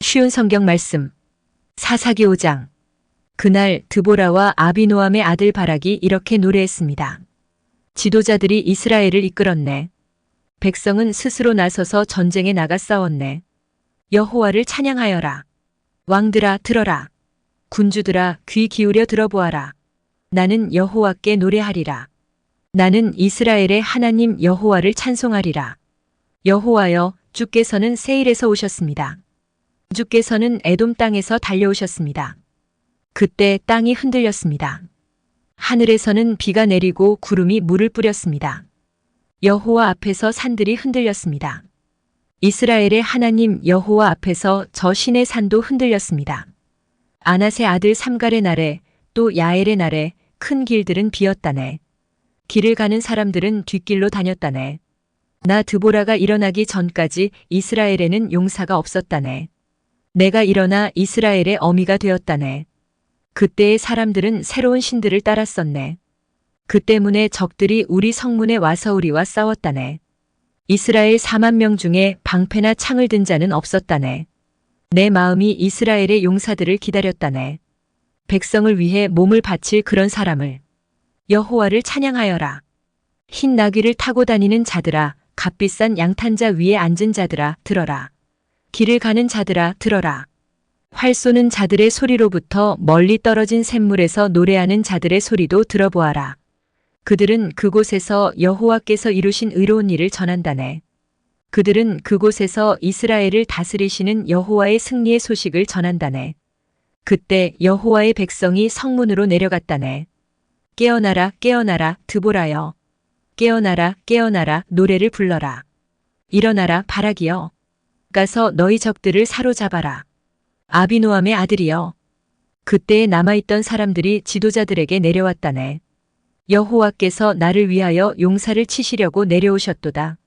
쉬운 성경 말씀. 사사기 5장. 그날 드보라와 아비노함의 아들 바락이 이렇게 노래했습니다. 지도자들이 이스라엘을 이끌었네. 백성은 스스로 나서서 전쟁에 나가 싸웠네. 여호와를 찬양하여라. 왕들아 들어라. 군주들아 귀 기울여 들어보아라. 나는 여호와께 노래하리라. 나는 이스라엘의 하나님 여호와를 찬송하리라. 여호와여, 주께서는 세일에서 오셨습니다. 주께서는 에돔 땅에서 달려오셨습니다. 그때 땅이 흔들렸습니다. 하늘에서는 비가 내리고 구름이 물을 뿌렸습니다. 여호와 앞에서 산들이 흔들렸습니다. 이스라엘의 하나님 여호와 앞에서 저 신의 산도 흔들렸습니다. 아낫의 아들 삼갈의 날에 또 야엘의 날에 큰 길들은 비었다네. 길을 가는 사람들은 뒷길로 다녔다네. 나 드보라가 일어나기 전까지 이스라엘에는 용사가 없었다네. 내가 일어나 이스라엘의 어미가 되었다네. 그때의 사람들은 새로운 신들을 따랐었네. 그 때문에 적들이 우리 성문에 와서 우리와 싸웠다네. 이스라엘 4만 명 중에 방패나 창을 든 자는 없었다네. 내 마음이 이스라엘의 용사들을 기다렸다네. 백성을 위해 몸을 바칠 그런 사람을. 여호와를 찬양하여라. 흰 나귀를 타고 다니는 자들아, 값비싼 양탄자 위에 앉은 자들아, 들어라. 길을 가는 자들아, 들어라. 활 쏘는 자들의 소리로부터 멀리 떨어진 샘물에서 노래하는 자들의 소리도 들어보아라. 그들은 그곳에서 여호와께서 이루신 의로운 일을 전한다네. 그들은 그곳에서 이스라엘을 다스리시는 여호와의 승리의 소식을 전한다네. 그때 여호와의 백성이 성문으로 내려갔다네. 깨어나라, 깨어나라, 드보라여. 깨어나라, 깨어나라, 노래를 불러라. 일어나라, 바락이여. 가서 너희 적들을 사로잡아라. 아비노함의 아들이여. 그때에 남아있던 사람들이 지도자들에게 내려왔다네. 여호와께서 나를 위하여 용사를 치시려고 내려오셨도다.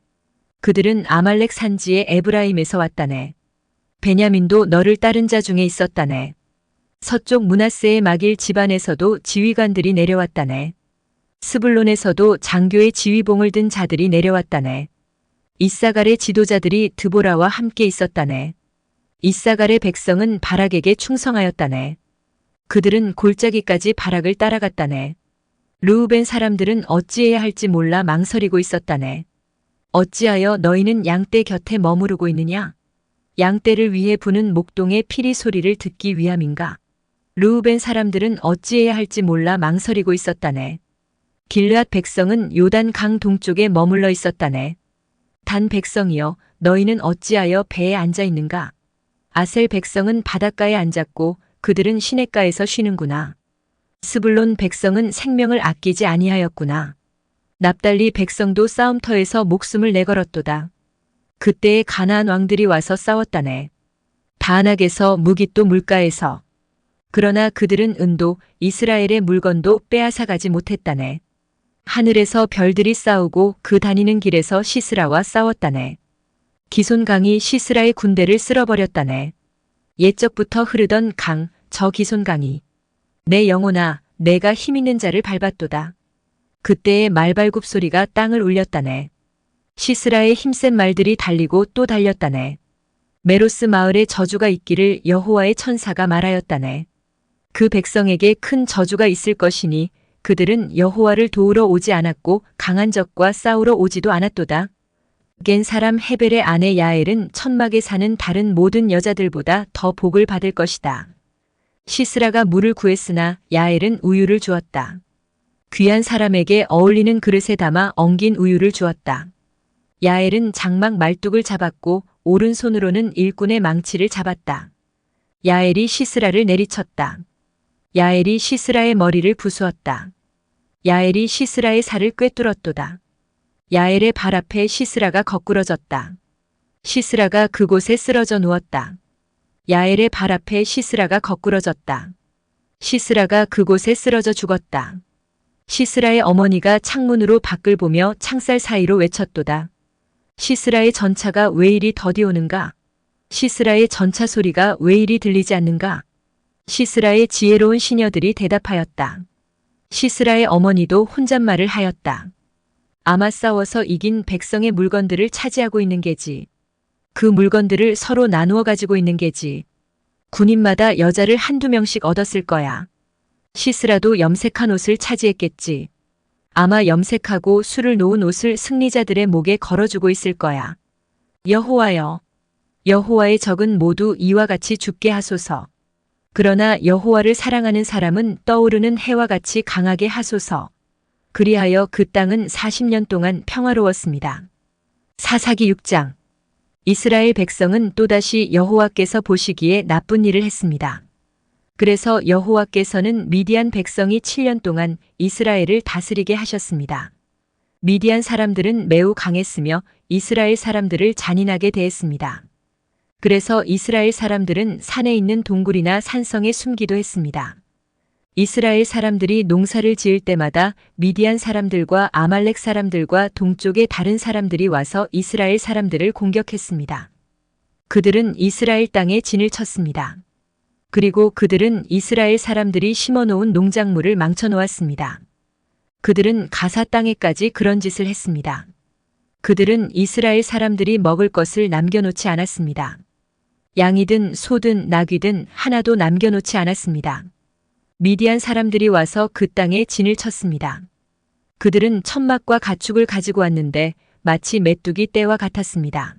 그들은 아말렉 산지의 에브라임에서 왔다네. 베냐민도 너를 따른 자 중에 있었다네. 서쪽 므낫세의 마길 집안에서도 지휘관들이 내려왔다네. 스불론에서도 장교의 지휘봉을 든 자들이 내려왔다네. 이사갈의 지도자들이 드보라와 함께 있었다네. 이사갈의 백성은 바락에게 충성하였다네. 그들은 골짜기까지 바락을 따라갔다네. 르우벤 사람들은 어찌해야 할지 몰라 망설이고 있었다네. 어찌하여 너희는 양떼 곁에 머무르고 있느냐? 양떼를 위해 부는 목동의 피리 소리를 듣기 위함인가? 르우벤 사람들은 어찌해야 할지 몰라 망설이고 있었다네. 길르앗 백성은 요단 강 동쪽에 머물러 있었다네. 단 백성이여, 너희는 어찌하여 배에 앉아 있는가? 아셀 백성은 바닷가에 앉았고 그들은 시냇가에서 쉬는구나. 스불론 백성은 생명을 아끼지 아니하였구나. 납달리 백성도 싸움터에서 목숨을 내걸었도다. 그때에 가나안 왕들이 와서 싸웠다네. 다낙에서 무깃도 물가에서. 그러나 그들은 은도 이스라엘의 물건도 빼앗아가지 못했다네. 하늘에서 별들이 싸우고 그 다니는 길에서 시스라와 싸웠다네. 기손강이 시스라의 군대를 쓸어버렸다네. 옛적부터 흐르던 강, 저 기손강이. 내 영혼아, 내가 힘있는 자를 밟았도다. 그때의 말발굽 소리가 땅을 울렸다네. 시스라의 힘센 말들이 달리고 또 달렸다네. 메로스 마을에 저주가 있기를 여호와의 천사가 말하였다네. 그 백성에게 큰 저주가 있을 것이니 그들은 여호와를 도우러 오지 않았고 강한 적과 싸우러 오지도 않았도다. 겐 사람 헤벨의 아내 야엘은 천막에 사는 다른 모든 여자들보다 더 복을 받을 것이다. 시스라가 물을 구했으나 야엘은 우유를 주었다. 귀한 사람에게 어울리는 그릇에 담아 엉긴 우유를 주었다. 야엘은 장막 말뚝을 잡았고 오른손으로는 일꾼의 망치를 잡았다. 야엘이 시스라를 내리쳤다. 야엘이 시스라의 머리를 부수었다. 야엘이 시스라의 살을 꿰뚫었도다. 야엘의 발 앞에 시스라가 거꾸러졌다. 시스라가 그곳에 쓰러져 누웠다. 야엘의 발 앞에 시스라가 거꾸러졌다. 시스라가 그곳에 쓰러져 죽었다. 시스라의 어머니가 창문으로 밖을 보며 창살 사이로 외쳤도다. 시스라의 전차가 왜 이리 더디 오는가? 시스라의 전차 소리가 왜 이리 들리지 않는가? 시스라의 지혜로운 시녀들이 대답하였다. 시스라의 어머니도 혼잣말을 하였다. 아마 싸워서 이긴 백성의 물건들을 차지하고 있는 게지. 그 물건들을 서로 나누어 가지고 있는 게지. 군인마다 여자를 한두 명씩 얻었을 거야. 시스라도 염색한 옷을 차지했겠지. 아마 염색하고 술을 놓은 옷을 승리자들의 목에 걸어주고 있을 거야. 여호와여, 여호와의 적은 모두 이와 같이 죽게 하소서. 그러나 여호와를 사랑하는 사람은 떠오르는 해와 같이 강하게 하소서. 그리하여 그 땅은 40년 동안 평화로웠습니다. 사사기 6장. 이스라엘 백성은 또다시 여호와께서 보시기에 나쁜 일을 했습니다. 그래서 여호와께서는 미디안 백성이 7년 동안 이스라엘을 다스리게 하셨습니다. 미디안 사람들은 매우 강했으며 이스라엘 사람들을 잔인하게 대했습니다. 그래서 이스라엘 사람들은 산에 있는 동굴이나 산성에 숨기도 했습니다. 이스라엘 사람들이 농사를 지을 때마다 미디안 사람들과 아말렉 사람들과 동쪽의 다른 사람들이 와서 이스라엘 사람들을 공격했습니다. 그들은 이스라엘 땅에 진을 쳤습니다. 그리고 그들은 이스라엘 사람들이 심어놓은 농작물을 망쳐놓았습니다. 그들은 가사 땅에까지 그런 짓을 했습니다. 그들은 이스라엘 사람들이 먹을 것을 남겨놓지 않았습니다. 양이든 소든 나귀든 하나도 남겨놓지 않았습니다. 미디안 사람들이 와서 그 땅에 진을 쳤습니다. 그들은 천막과 가축을 가지고 왔는데 마치 메뚜기 떼와 같았습니다.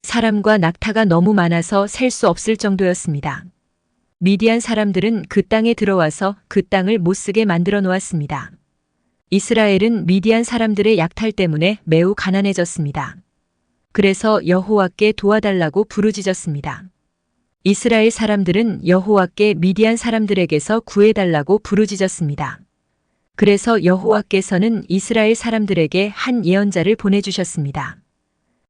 사람과 낙타가 너무 많아서 셀 수 없을 정도였습니다. 미디안 사람들은 그 땅에 들어와서 그 땅을 못쓰게 만들어 놓았습니다. 이스라엘은 미디안 사람들의 약탈 때문에 매우 가난해졌습니다. 그래서 여호와께 도와달라고 부르짖었습니다. 이스라엘 사람들은 여호와께 미디안 사람들에게서 구해달라고 부르짖었습니다. 그래서 여호와께서는 이스라엘 사람들에게 한 예언자를 보내주셨습니다.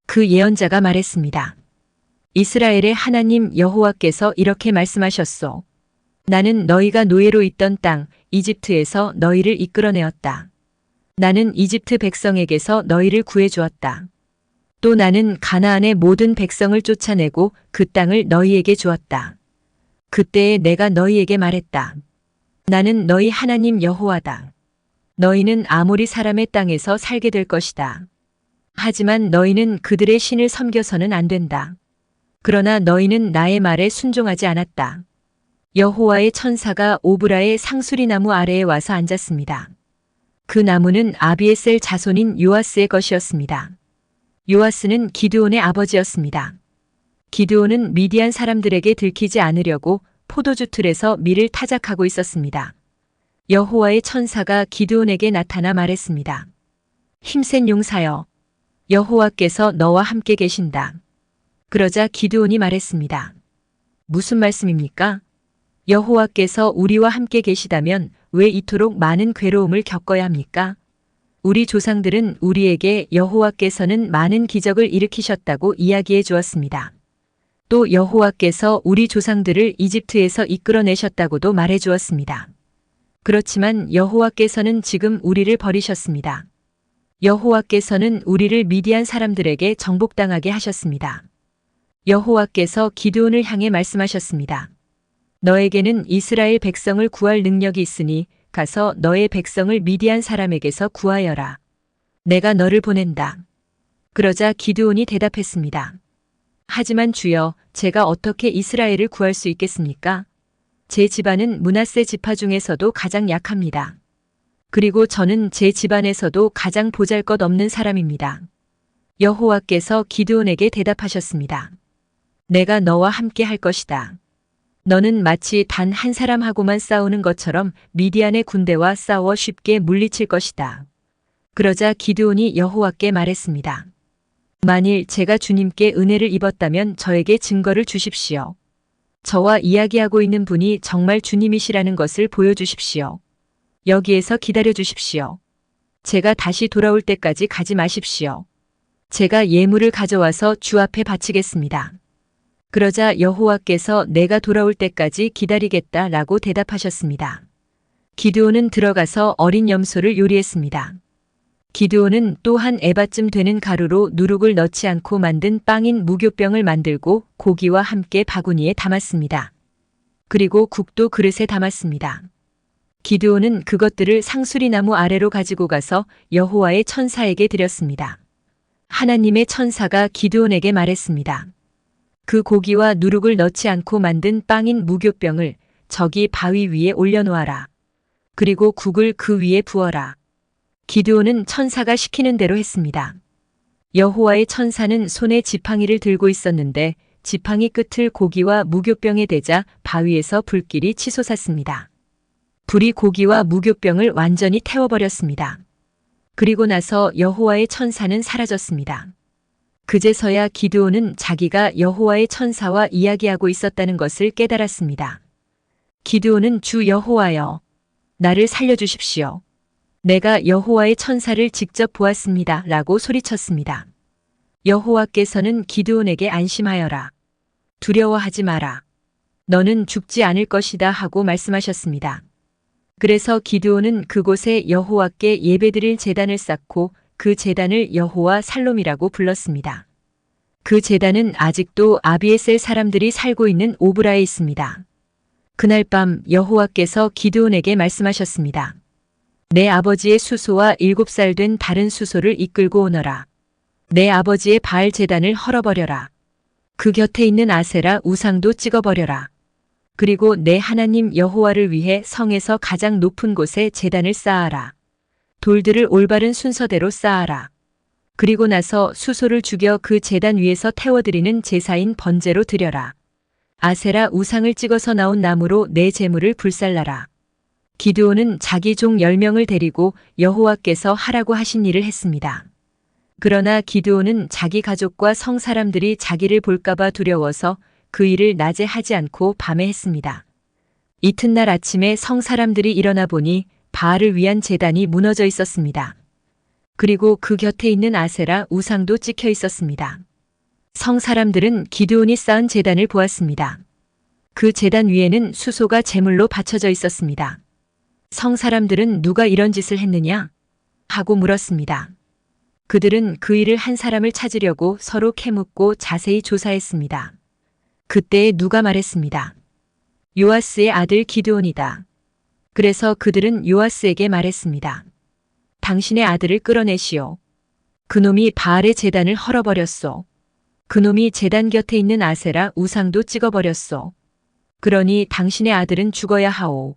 그 예언자가 말했습니다. 이스라엘의 하나님 여호와께서 이렇게 말씀하셨소. 나는 너희가 노예로 있던 땅 이집트에서 너희를 이끌어내었다. 나는 이집트 백성에게서 너희를 구해주었다. 또 나는 가나안의 모든 백성을 쫓아내고 그 땅을 너희에게 주었다. 그때에 내가 너희에게 말했다. 나는 너희 하나님 여호와다. 너희는 아모리 사람의 땅에서 살게 될 것이다. 하지만 너희는 그들의 신을 섬겨서는 안 된다. 그러나 너희는 나의 말에 순종하지 않았다. 여호와의 천사가 오브라의 상수리 나무 아래에 와서 앉았습니다. 그 나무는 아비에셀 자손인 요아스의 것이었습니다. 요아스는 기드온의 아버지였습니다. 기드온은 미디안 사람들에게 들키지 않으려고 포도주 틀에서 밀을 타작하고 있었습니다. 여호와의 천사가 기드온에게 나타나 말했습니다. 힘센 용사여, 여호와께서 너와 함께 계신다. 그러자 기드온이 말했습니다. 무슨 말씀입니까? 여호와께서 우리와 함께 계시다면 왜 이토록 많은 괴로움을 겪어야 합니까? 우리 조상들은 우리에게 여호와께서는 많은 기적을 일으키셨다고 이야기해 주었습니다. 또 여호와께서 우리 조상들을 이집트에서 이끌어내셨다고도 말해 주었습니다. 그렇지만 여호와께서는 지금 우리를 버리셨습니다. 여호와께서는 우리를 미디안 사람들에게 정복당하게 하셨습니다. 여호와께서 기드온을 향해 말씀하셨습니다. 너에게는 이스라엘 백성을 구할 능력이 있으니 가서 너의 백성을 미디안 사람에게서 구하여라. 내가 너를 보낸다. 그러자 기드온이 대답했습니다. 하지만 주여, 제가 어떻게 이스라엘을 구할 수 있겠습니까? 제 집안은 므낫세 지파 중에서도 가장 약합니다. 그리고 저는 제 집안에서도 가장 보잘것없는 사람입니다. 여호와께서 기드온에게 대답하셨습니다. 내가 너와 함께 할 것이다. 너는 마치 단 한 사람하고만 싸우는 것처럼 미디안의 군대와 싸워 쉽게 물리칠 것이다. 그러자 기드온이 여호와께 말했습니다. 만일 제가 주님께 은혜를 입었다면 저에게 증거를 주십시오. 저와 이야기하고 있는 분이 정말 주님이시라는 것을 보여주십시오. 여기에서 기다려 주십시오. 제가 다시 돌아올 때까지 가지 마십시오. 제가 예물을 가져와서 주 앞에 바치겠습니다. 그러자 여호와께서 내가 돌아올 때까지 기다리겠다라고 대답하셨습니다. 기드온은 들어가서 어린 염소를 요리했습니다. 기드온은 또 한 에바쯤 되는 가루로 누룩을 넣지 않고 만든 빵인 무교병을 만들고 고기와 함께 바구니에 담았습니다. 그리고 국도 그릇에 담았습니다. 기드온은 그것들을 상수리 나무 아래로 가지고 가서 여호와의 천사에게 드렸습니다. 하나님의 천사가 기드온에게 말했습니다. 그 고기와 누룩을 넣지 않고 만든 빵인 무교병을 저기 바위 위에 올려놓아라. 그리고 국을 그 위에 부어라. 기드온은 천사가 시키는 대로 했습니다. 여호와의 천사는 손에 지팡이를 들고 있었는데 지팡이 끝을 고기와 무교병에 대자 바위에서 불길이 치솟았습니다. 불이 고기와 무교병을 완전히 태워버렸습니다. 그리고 나서 여호와의 천사는 사라졌습니다. 그제서야 기드온은 자기가 여호와의 천사와 이야기하고 있었다는 것을 깨달았습니다. 기드온은 주 여호와여, 나를 살려주십시오. 내가 여호와의 천사를 직접 보았습니다. 라고 소리쳤습니다. 여호와께서는 기드온에게 안심하여라. 두려워하지 마라. 너는 죽지 않을 것이다 하고 말씀하셨습니다. 그래서 기드온은 그곳에 여호와께 예배드릴 제단을 쌓고 그 제단을 여호와 살롬이라고 불렀습니다. 그 제단은 아직도 아비에셀 사람들이 살고 있는 오브라에 있습니다. 그날 밤 여호와께서 기드온에게 말씀하셨습니다. 내 아버지의 수소와 7살 된 다른 수소를 이끌고 오너라. 내 아버지의 바알 제단을 헐어버려라. 그 곁에 있는 아세라 우상도 찍어버려라. 그리고 내 하나님 여호와를 위해 성에서 가장 높은 곳에 제단을 쌓아라. 돌들을 올바른 순서대로 쌓아라. 그리고 나서 수소를 죽여 그 제단 위에서 태워드리는 제사인 번제로 드려라. 아세라 우상을 찍어서 나온 나무로 내 제물을 불살라라. 기드온은 자기 종 10명을 데리고 여호와께서 하라고 하신 일을 했습니다. 그러나 기드온은 자기 가족과 성 사람들이 자기를 볼까봐 두려워서 그 일을 낮에 하지 않고 밤에 했습니다. 이튿날 아침에 성 사람들이 일어나 보니 바알을 위한 제단이 무너져 있었습니다. 그리고 그 곁에 있는 아세라 우상도 찍혀 있었습니다. 성 사람들은 기드온이 쌓은 제단을 보았습니다. 그 제단 위에는 수소가 제물로 바쳐져 있었습니다. 성 사람들은 누가 이런 짓을 했느냐? 하고 물었습니다. 그들은 그 일을 한 사람을 찾으려고 서로 캐묻고 자세히 조사했습니다. 그때 누가 말했습니다. 요아스의 아들 기드온이다. 그래서 그들은 요아스에게 말했습니다. 당신의 아들을 끌어내시오. 그놈이 바알의 제단을 헐어버렸소. 그놈이 제단 곁에 있는 아세라 우상도 찍어버렸소. 그러니 당신의 아들은 죽어야 하오.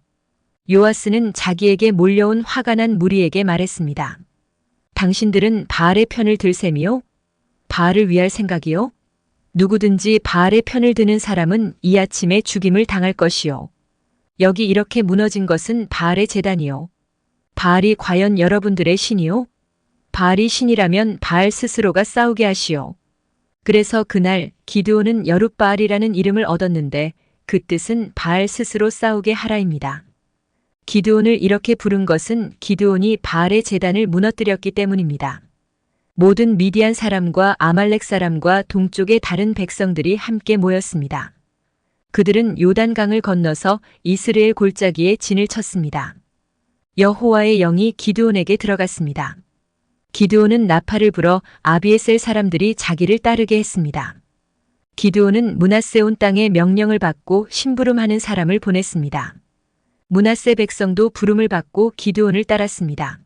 요아스는 자기에게 몰려온 화가 난 무리에게 말했습니다. 당신들은 바알의 편을 들 셈이요? 바알을 위할 생각이요? 누구든지 바알의 편을 드는 사람은 이 아침에 죽임을 당할 것이요. 여기 이렇게 무너진 것은 바알의 제단이요. 바알이 과연 여러분들의 신이요? 바알이 신이라면 바알 스스로가 싸우게 하시오. 그래서 그날 기드온은 여룻바알이라는 이름을 얻었는데 그 뜻은 바알 스스로 싸우게 하라입니다. 기드온을 이렇게 부른 것은 기드온이 바알의 제단을 무너뜨렸기 때문입니다. 모든 미디안 사람과 아말렉 사람과 동쪽의 다른 백성들이 함께 모였습니다. 그들은 요단강을 건너서 이스라엘 골짜기에 진을 쳤습니다. 여호와의 영이 기드온에게 들어갔습니다. 기드온은 나팔을 불어 아비에셀 사람들이 자기를 따르게 했습니다. 기드온은 므낫세 온 땅에 명령을 받고 심부름하는 사람을 보냈습니다. 므낫세 백성도 부름을 받고 기드온을 따랐습니다.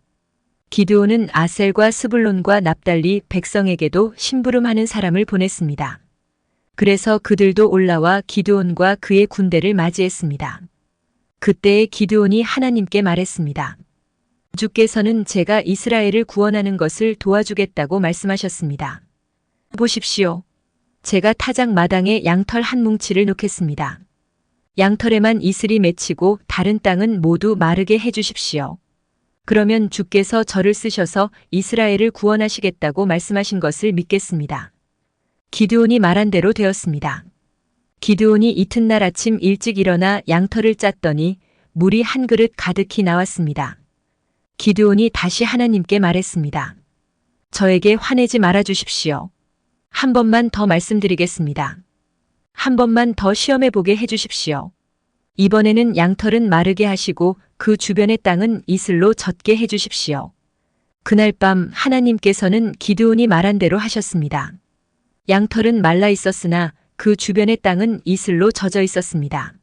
기드온은 아셀과 스불론과 납달리 백성에게도 심부름하는 사람을 보냈습니다. 그래서 그들도 올라와 기드온과 그의 군대를 맞이했습니다. 그때에 기드온이 하나님께 말했습니다. 주께서는 제가 이스라엘을 구원하는 것을 도와주겠다고 말씀하셨습니다. 보십시오. 제가 타작 마당에 양털 한 뭉치를 놓겠습니다. 양털에만 이슬이 맺히고 다른 땅은 모두 마르게 해주십시오. 그러면 주께서 저를 쓰셔서 이스라엘을 구원하시겠다고 말씀하신 것을 믿겠습니다. 기드온이 말한 대로 되었습니다. 기드온이 이튿날 아침 일찍 일어나 양털을 짰더니 물이 한 그릇 가득히 나왔습니다. 기드온이 다시 하나님께 말했습니다. 저에게 화내지 말아 주십시오. 한 번만 더 말씀드리겠습니다. 한 번만 더 시험해 보게 해주십시오. 이번에는 양털은 마르게 하시고 그 주변의 땅은 이슬로 젖게 해주십시오. 그날 밤 하나님께서는 기드온이 말한 대로 하셨습니다. 양털은 말라 있었으나 그 주변의 땅은 이슬로 젖어 있었습니다.